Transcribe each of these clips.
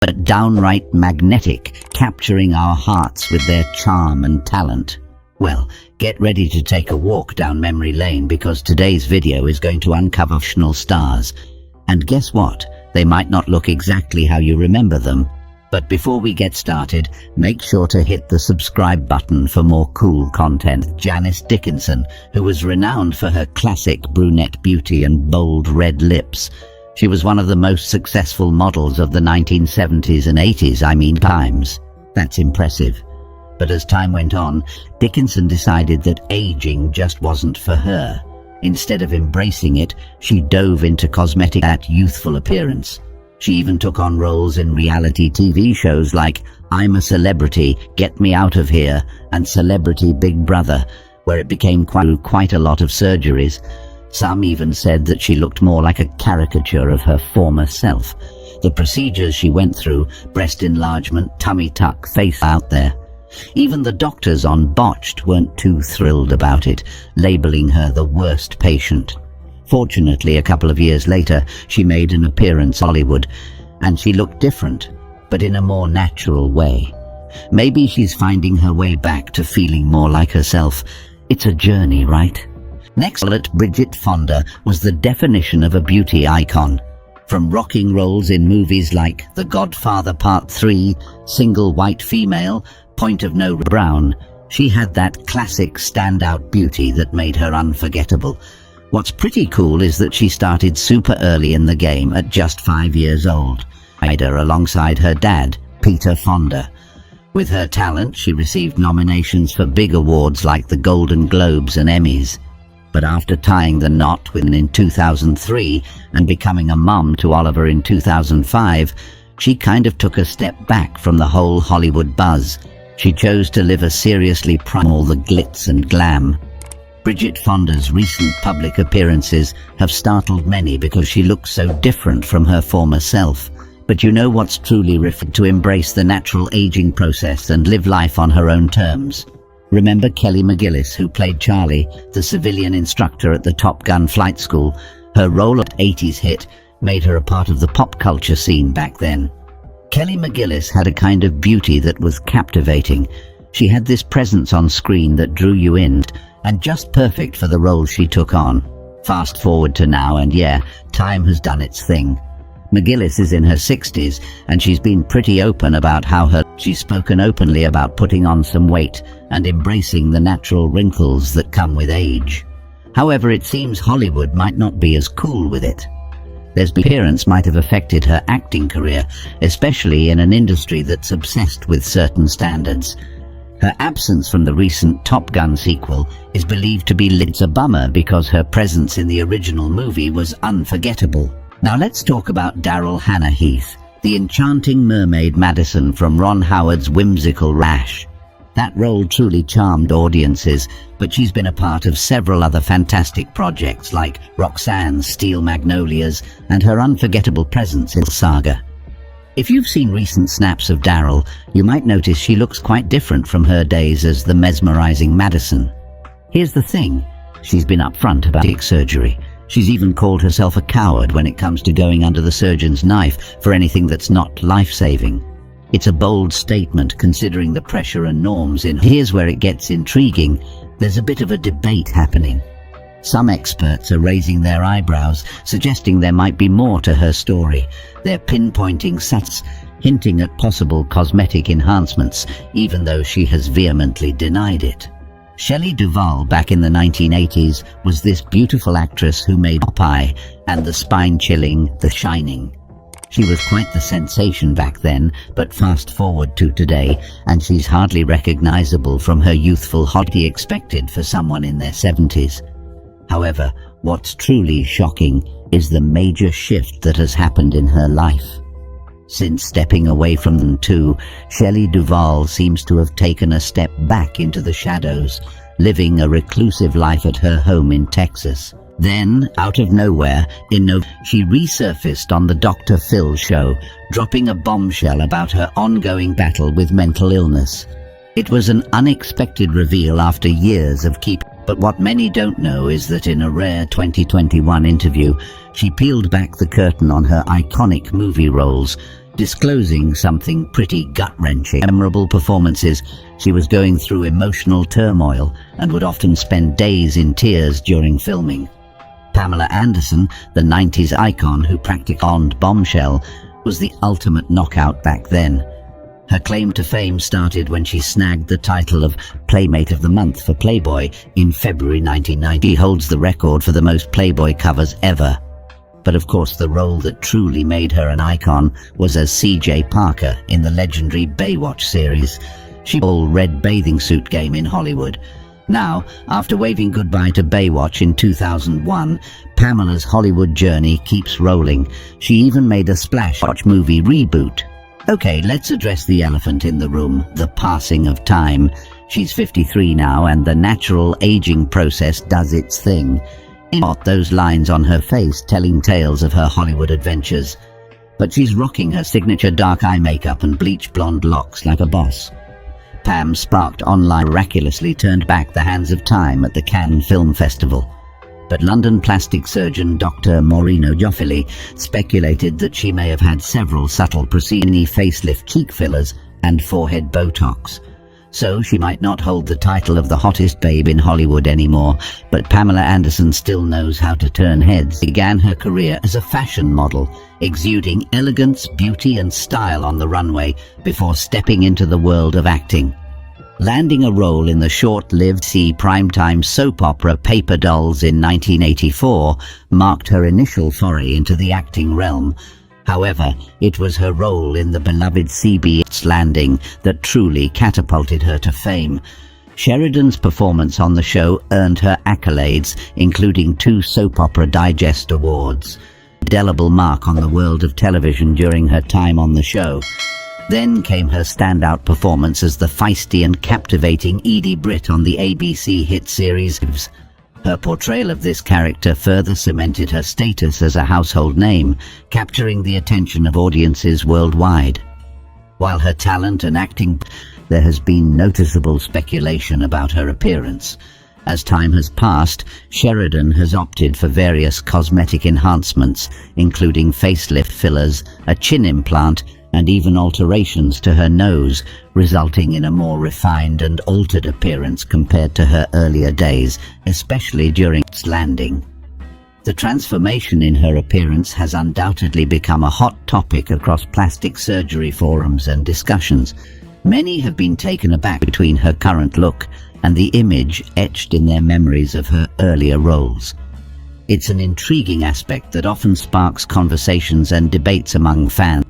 but downright magnetic, capturing our hearts with their charm and talent. Well, get ready to take a walk down memory lane because today's video is going to uncover fictional stars. And guess what? They might not look exactly how you remember them. But before we get started, make sure to hit the subscribe button for more cool content. Janice Dickinson, who was renowned for her classic brunette beauty and bold red lips. She was one of the most successful models of the 1970s and 80s, times. That's impressive. But as time went on, Dickinson decided that aging just wasn't for her. Instead of embracing it, she dove into cosmetic that youthful appearance. She even took on roles in reality TV shows like I'm a Celebrity, Get Me Out of Here, and Celebrity Big Brother, where it became quite a lot of surgeries. Some even said that she looked more like a caricature of her former self. The procedures she went through, breast enlargement, tummy tuck, face out there. Even the doctors on Botched weren't too thrilled about it, labeling her the worst patient. Fortunately, a couple of years later, she made an appearance in Hollywood, and she looked different, but in a more natural way. Maybe she's finding her way back to feeling more like herself. It's a journey, right? Next, Bridget Fonda was the definition of a beauty icon. From rocking roles in movies like The Godfather Part 3, Single White Female, Point of No Brown, she had that classic standout beauty that made her unforgettable. What's pretty cool is that she started super early in the game at just 5 years old, alongside her dad, Peter Fonda. With her talent, she received nominations for big awards like the Golden Globes and Emmys. But after tying the knot in 2003 and becoming a mum to Oliver in 2005, she kind of took a step back from the whole Hollywood buzz. She chose to live a seriously all the glitz and glam. Bridget Fonda's recent public appearances have startled many because she looks so different from her former self. But you know what's truly to embrace the natural aging process and live life on her own terms. Remember Kelly McGillis, who played Charlie, the civilian instructor at the Top Gun flight school? Her role at 80s hit made her a part of the pop culture scene back then. Kelly McGillis had a kind of beauty that was captivating. She had this presence on screen that drew you in, and just perfect for the role she took on. Fast forward to now, and yeah, time has done its thing. McGillis is in her 60s, and she's been pretty open about she's spoken openly about putting on some weight and embracing the natural wrinkles that come with age. However, it seems Hollywood might not be as cool with it. Their appearance might have affected her acting career, especially in an industry that's obsessed with certain standards. Her absence from the recent Top Gun sequel is believed to be a bummer because her presence in the original movie was unforgettable. Now let's talk about Daryl Hannah Heath, the enchanting mermaid Madison from Ron Howard's whimsical Rash. That role truly charmed audiences, but she's been a part of several other fantastic projects like Roxanne's Steel Magnolias and her unforgettable presence in Saga. If you've seen recent snaps of Daryl, you might notice she looks quite different from her days as the mesmerizing Madison. Here's the thing, she's been upfront about surgery. She's even called herself a coward when it comes to going under the surgeon's knife for anything that's not life-saving. It's a bold statement considering the pressure and norms in. Here's where it gets intriguing. There's a bit of a debate happening. Some experts are raising their eyebrows, suggesting there might be more to her story. They're pinpointing such, hinting at possible cosmetic enhancements, even though she has vehemently denied it. Shelley Duvall back in the 1980s was this beautiful actress who made Popeye and the spine-chilling The Shining. She was quite the sensation back then, but fast forward to today, and she's hardly recognizable from her youthful hottie expected for someone in their 70s. However, what's truly shocking is the major shift that has happened in her life. Since stepping away from them too, Shelley Duvall seems to have taken a step back into the shadows, living a reclusive life at her home in Texas. Then, out of nowhere, in November, she resurfaced on the Dr. Phil show, dropping a bombshell about her ongoing battle with mental illness. It was an unexpected reveal after years of keeping. But what many don't know is that in a rare 2021 interview, she peeled back the curtain on her iconic movie roles, disclosing something pretty gut-wrenching. Memorable performances, she was going through emotional turmoil and would often spend days in tears during filming. Pamela Anderson, the 90s icon who practically owned Bombshell, was the ultimate knockout back then. Her claim to fame started when she snagged the title of Playmate of the Month for Playboy in February 1990. She holds the record for the most Playboy covers ever. But of course the role that truly made her an icon was as C.J. Parker in the legendary Baywatch series. She all red bathing suit game in Hollywood. Now, after waving goodbye to Baywatch in 2001, Pamela's Hollywood journey keeps rolling. She even made a splash movie reboot. Okay, let's address the elephant in the room, the passing of time. She's 53 now, and the natural aging process does its thing. Not those lines on her face telling tales of her Hollywood adventures. But she's rocking her signature dark eye makeup and bleach blonde locks like a boss. Pam sparked online miraculously turned back the hands of time at the Cannes Film Festival. But London plastic surgeon Dr. Maureen O'Jofili speculated that she may have had several subtle procedures, facelift cheek fillers and forehead Botox. So she might not hold the title of the hottest babe in Hollywood anymore, but Pamela Anderson still knows how to turn heads. Began her career as a fashion model, exuding elegance, beauty and style on the runway before stepping into the world of acting. Landing a role in the short-lived primetime soap opera Paper Dolls in 1984 marked her initial foray into the acting realm. However, it was her role in the beloved CBS Landing that truly catapulted her to fame. Sheridan's performance on the show earned her accolades, including 2 Soap Opera Digest Awards. Indelible mark on the world of television during her time on the show. Then came her standout performance as the feisty and captivating Edie Britt on the ABC hit series. Her portrayal of this character further cemented her status as a household name, capturing the attention of audiences worldwide. While her talent and acting, there has been noticeable speculation about her appearance. As time has passed, Sheridan has opted for various cosmetic enhancements, including facelift fillers, a chin implant, and even alterations to her nose, resulting in a more refined and altered appearance compared to her earlier days, especially during its landing. The transformation in her appearance has undoubtedly become a hot topic across plastic surgery forums and discussions. Many have been taken aback between her current look and the image etched in their memories of her earlier roles. It's an intriguing aspect that often sparks conversations and debates among fans.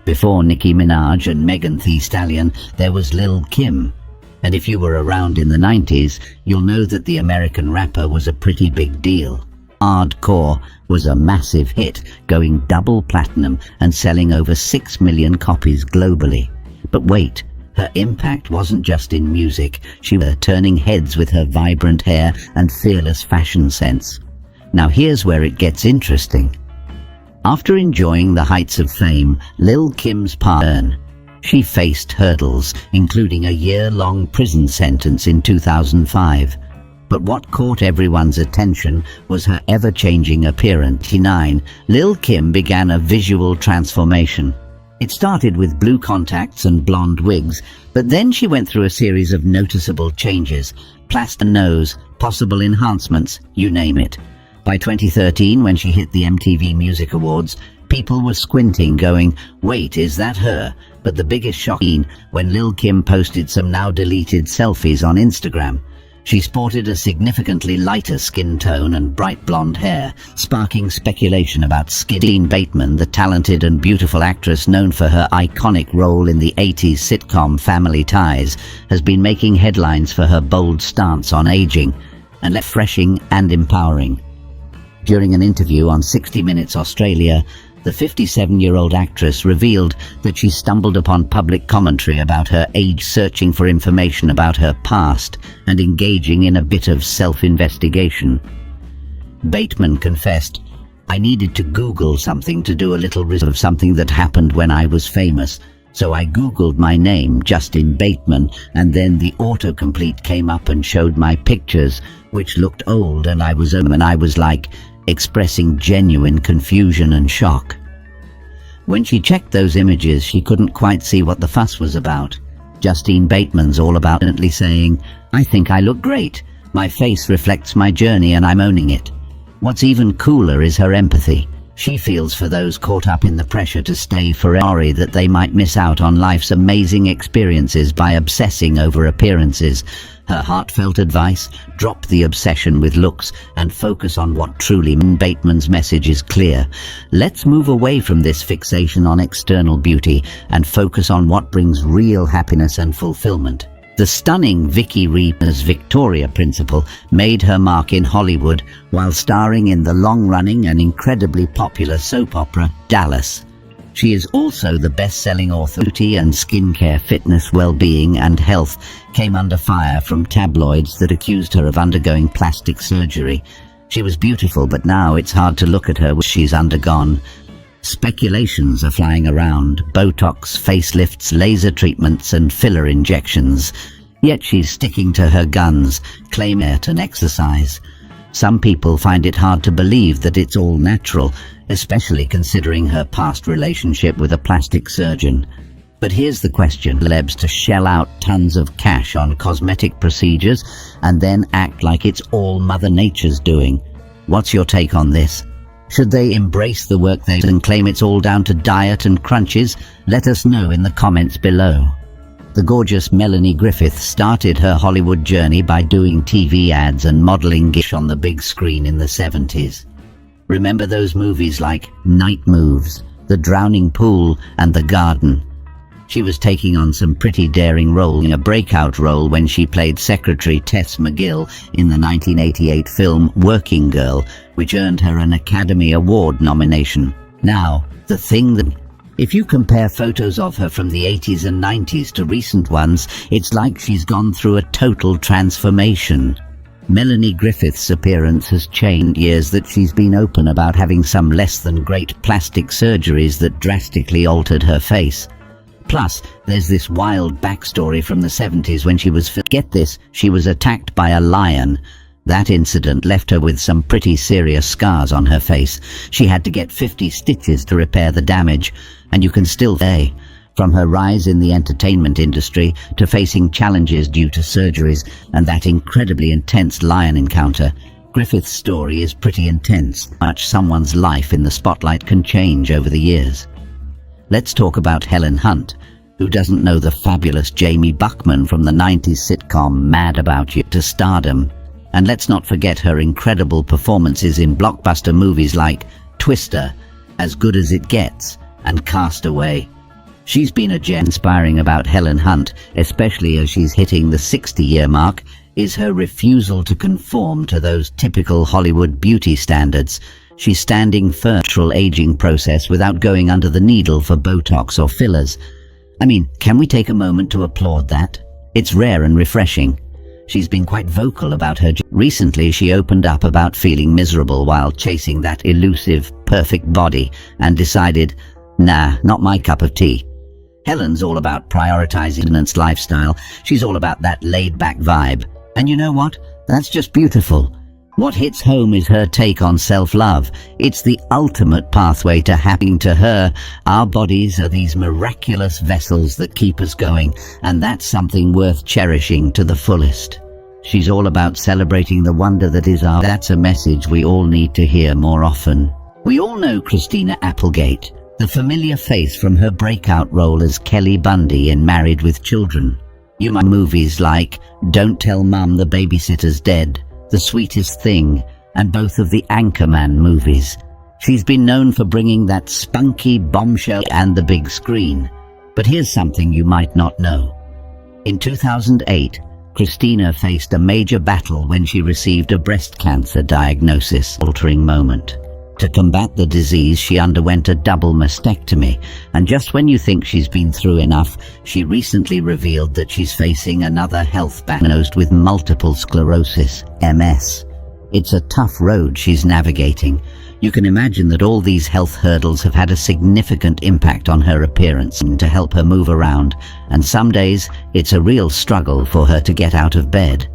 Before Nicki Minaj and Megan Thee Stallion, there was Lil' Kim. And if you were around in the 90s, you'll know that the American rapper was a pretty big deal. Hardcore was a massive hit, going double platinum and selling over 6 million copies globally. But wait, her impact wasn't just in music. She was turning heads with her vibrant hair and fearless fashion sense. Now here's where it gets interesting. After enjoying the heights of fame, Lil' Kim's turn. She faced hurdles, including a year-long prison sentence in 2005. But what caught everyone's attention was her ever-changing appearance. In 1999, Lil' Kim began a visual transformation. It started with blue contacts and blonde wigs, but then she went through a series of noticeable changes. Plaster nose, possible enhancements, you name it. By 2013, when she hit the MTV Music Awards, people were squinting, going, "Wait, is that her?" But the biggest shock came when Lil' Kim posted some now-deleted selfies on Instagram. She sported a significantly lighter skin tone and bright blonde hair, sparking speculation about Jean Bateman, the talented and beautiful actress known for her iconic role in the 80s sitcom Family Ties, has been making headlines for her bold stance on aging, and refreshing and empowering. During an interview on 60 Minutes Australia, the 57-year-old actress revealed that she stumbled upon public commentary about her age, searching for information about her past and engaging in a bit of self-investigation. Bateman confessed, "I needed to Google something to do a little research of something that happened when I was famous. So I Googled my name, Justin Bateman, and then the autocomplete came up and showed my pictures, which looked old, and I was like, expressing genuine confusion and shock." When she checked those images, she couldn't quite see what the fuss was about. Justine Bateman's all about saying, "I think I look great. My face reflects my journey and I'm owning it." What's even cooler is her empathy. She feels for those caught up in the pressure to stay forever, worried that they might miss out on life's amazing experiences by obsessing over appearances. Her heartfelt advice: drop the obsession with looks and focus on what truly matters. Bateman's message is clear. Let's move away from this fixation on external beauty and focus on what brings real happiness and fulfillment. The stunning Vicky Reeper's Victoria Principal made her mark in Hollywood while starring in the long-running and incredibly popular soap opera Dallas. She is also the best-selling author. Beauty and skincare, fitness, well-being and health came under fire from tabloids that accused her of undergoing plastic surgery. She was beautiful, but now it's hard to look at her what she's undergone. Speculations are flying around: Botox, facelifts, laser treatments and filler injections. Yet she's sticking to her guns, claiming it and exercise. Some people find it hard to believe that it's all natural, especially considering her past relationship with a plastic surgeon. But here's the question: celebs to shell out tons of cash on cosmetic procedures and then act like it's all Mother Nature's doing. What's your take on this? Should they embrace the work they do and claim it's all down to diet and crunches? Let us know in the comments below. The gorgeous Melanie Griffith started her Hollywood journey by doing TV ads and modeling gigs on the big screen in the 70s. Remember those movies like Night Moves, The Drowning Pool and The Garden? She was taking on some pretty daring roles, in a breakout role when she played Secretary Tess McGill in the 1988 film Working Girl, which earned her an Academy Award nomination. Now, the thing that... if you compare photos of her from the 80s and 90s to recent ones, it's like she's gone through a total transformation. Melanie Griffith's appearance has changed. Years that she's been open about having some less than great plastic surgeries that drastically altered her face. Plus, there's this wild backstory from the 70s when she was, get this, she was attacked by a lion. That incident left her with some pretty serious scars on her face. She had to get 50 stitches to repair the damage, and you can still say, from her rise in the entertainment industry to facing challenges due to surgeries and that incredibly intense lion encounter, Griffith's story is pretty intense. Much someone's life in the spotlight can change over the years. Let's talk about Helen Hunt. Who doesn't know the fabulous Jamie Buckman from the 90s sitcom Mad About You to stardom? And let's not forget her incredible performances in blockbuster movies like Twister, As Good as It Gets, and Castaway. She's been a gem. Inspiring about Helen Hunt, especially as she's hitting the 60-year mark, is her refusal to conform to those typical Hollywood beauty standards. She's standing firm in the natural aging process without going under the needle for Botox or fillers. I mean, can we take a moment to applaud that? It's rare and refreshing. She's been quite vocal about her. Recently, she opened up about feeling miserable while chasing that elusive, perfect body and decided, nah, not my cup of tea. Helen's all about prioritizing a lifestyle. She's all about that laid-back vibe. And you know what? That's just beautiful. What hits home is her take on self-love. It's the ultimate pathway to happiness. To her, our bodies are these miraculous vessels that keep us going, and that's something worth cherishing to the fullest. She's all about celebrating the wonder that is our... That's a message we all need to hear more often. We all know Christina Applegate, the familiar face from her breakout role as Kelly Bundy in Married with Children. You might movies like Don't Tell Mum the Babysitter's Dead, The Sweetest Thing, and both of the Anchorman movies. She's been known for bringing that spunky bombshell and the big screen. But here's something you might not know. In 2008, Christina faced a major battle when she received a breast cancer diagnosis. Altering moment. To combat the disease, she underwent a double mastectomy, and just when you think she's been through enough, she recently revealed that she's facing another health battle diagnosed with multiple sclerosis, MS. It's a tough road she's navigating. You can imagine that all these health hurdles have had a significant impact on her appearance to help her move around, and some days it's a real struggle for her to get out of bed.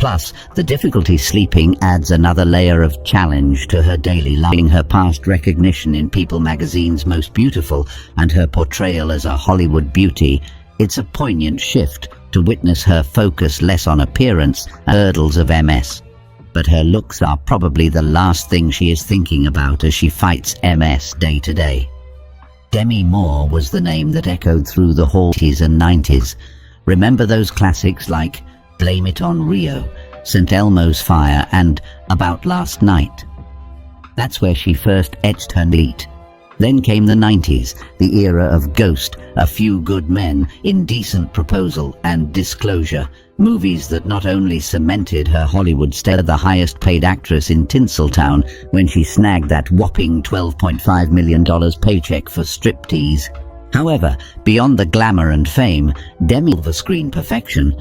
Plus, the difficulty sleeping adds another layer of challenge to her daily life. Her past recognition in People magazine's Most Beautiful and her portrayal as a Hollywood beauty, it's a poignant shift to witness her focus less on appearance and hurdles of MS. But her looks are probably the last thing she is thinking about as she fights MS day to day. Demi Moore was the name that echoed through the halls and 90s. Remember those classics like Blame It on Rio, St. Elmo's Fire, and About Last Night? That's where she first etched her beat. Then came the 90s, the era of Ghost, A Few Good Men, Indecent Proposal, and Disclosure. Movies that not only cemented her Hollywood status, the highest paid actress in Tinseltown when she snagged that whopping $12.5 million paycheck for striptease. However, beyond the glamour and fame, Demi was screen perfection.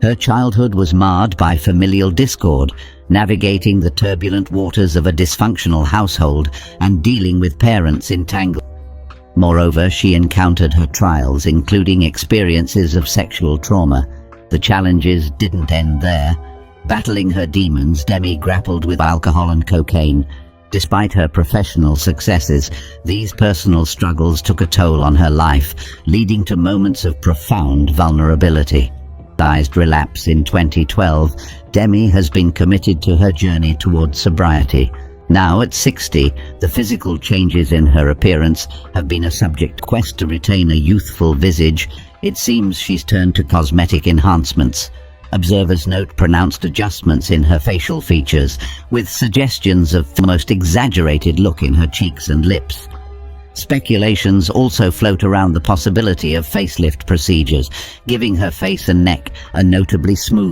Her childhood was marred by familial discord, navigating the turbulent waters of a dysfunctional household and dealing with parents entangled. Moreover, she encountered her trials, including experiences of sexual trauma. The challenges didn't end there. Battling her demons, Demi grappled with alcohol and cocaine. Despite her professional successes, these personal struggles took a toll on her life, leading to moments of profound vulnerability. Relapse in 2012, Demi has been committed to her journey towards sobriety. Now at 60, the physical changes in her appearance have been a subject quest to retain a youthful visage. It seems she's turned to cosmetic enhancements. Observers note pronounced adjustments in her facial features, with suggestions of the most exaggerated look in her cheeks and lips. Speculations also float around the possibility of facelift procedures, giving her face and neck a notably smooth